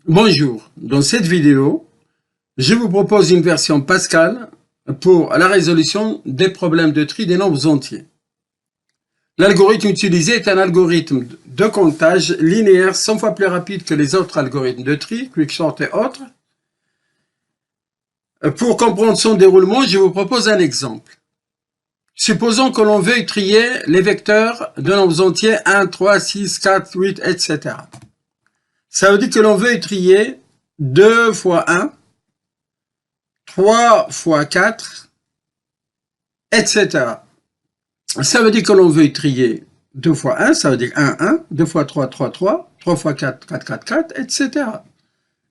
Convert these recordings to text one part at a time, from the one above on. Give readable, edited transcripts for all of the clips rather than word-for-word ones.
Bonjour, dans cette vidéo, je vous propose une version Pascal pour la résolution des problèmes de tri des nombres entiers. L'algorithme utilisé est un algorithme de comptage linéaire 100 fois plus rapide que les autres algorithmes de tri, Quicksort et autres. Pour comprendre son déroulement, je vous propose un exemple. Supposons que l'on veuille trier les vecteurs de nombres entiers 1, 3, 6, 4, 8, etc. Ça veut dire que l'on veut trier 2 fois 1, 3 fois 4, etc. Ça veut dire que l'on veut trier 2 fois 1, ça veut dire 1, 1, 2 fois 3, 3, 3, 3 fois 4, 4, 4, 4, etc.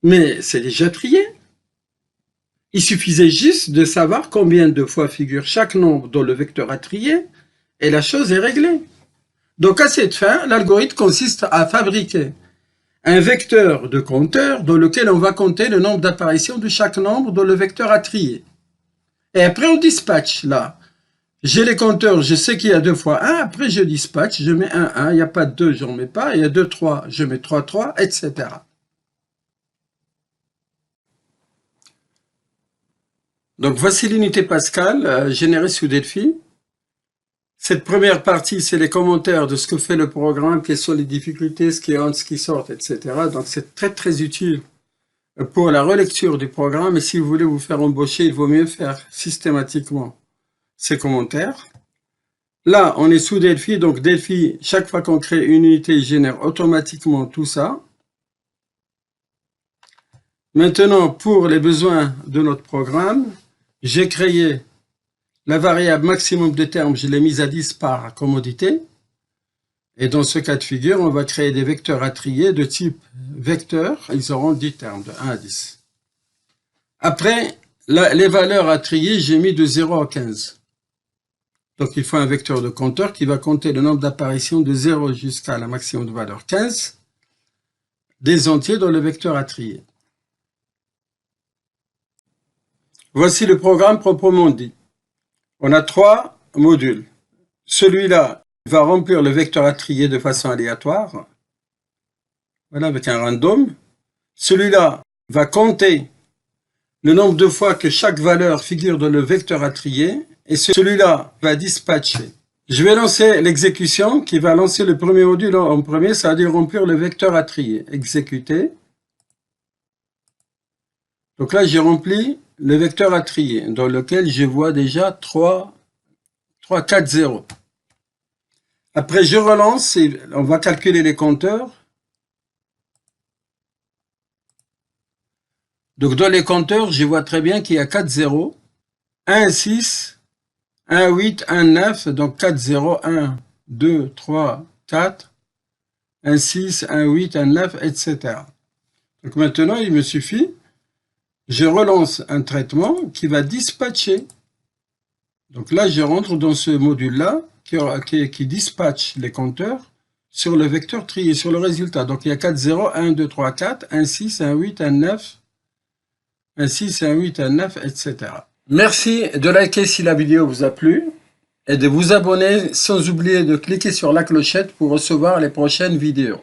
Mais c'est déjà trié. Il suffisait juste de savoir combien de fois figure chaque nombre dans le vecteur à trier et la chose est réglée. Donc à cette fin, l'algorithme consiste à fabriquer un vecteur de compteur dans lequel on va compter le nombre d'apparitions de chaque nombre dans le vecteur à trier. Et après on dispatche là. J'ai les compteurs, je sais qu'il y a 2 fois 1, après je dispatche, je mets 1, 1, il n'y a pas de 2, je n'en mets pas, il y a 2, 3, je mets 3, 3, etc. Donc voici l'unité Pascal générée sous Delphi. Cette première partie, c'est les commentaires de ce que fait le programme, quelles sont les difficultés, ce qui entre, ce qui sort, etc. Donc c'est très utile pour la relecture du programme. Et si vous voulez vous faire embaucher, il vaut mieux faire systématiquement ces commentaires. Là, on est sous Delphi. Donc Delphi, chaque fois qu'on crée une unité, il génère automatiquement tout ça. Maintenant, pour les besoins de notre programme, j'ai créé la variable maximum de termes, je l'ai mise à 10 par commodité. Et dans ce cas de figure, on va créer des vecteurs à trier de type vecteur. Ils auront 10 termes, de 1 à 10. Après, les valeurs à trier, j'ai mis de 0 à 15. Donc, il faut un vecteur de compteur qui va compter le nombre d'apparitions de 0 jusqu'à la maximum de valeur 15 des entiers dans le vecteur à trier. Voici le programme proprement dit. On a 3 modules. Celui-là va remplir le vecteur à trier de façon aléatoire. Voilà, avec un random. Celui-là va compter le nombre de fois que chaque valeur figure dans le vecteur à trier. Et celui-là va dispatcher. Je vais lancer l'exécution qui va lancer le premier module en premier, ça veut dire remplir le vecteur à trier. Exécuter. Donc là, j'ai rempli le vecteur à trier, dans lequel je vois déjà 3, 4, 0. Après, je relance et on va calculer les compteurs. Donc, dans les compteurs, je vois très bien qu'il y a 4 0, 1 6, 1 8, 1 9, donc 4 0, 1, 2, 3, 4, 1 6, 1 8, 1 9, etc. Donc maintenant, il me suffit, je relance un traitement qui va dispatcher. Donc là, je rentre dans ce module-là qui dispatche les compteurs sur le vecteur trié, sur le résultat. Donc il y a 4 0, 1, 2, 3, 4, 1 6, 1 8, 1 9, 1 6, 1 8, 1 9, etc. Merci de liker si la vidéo vous a plu et de vous abonner sans oublier de cliquer sur la clochette pour recevoir les prochaines vidéos.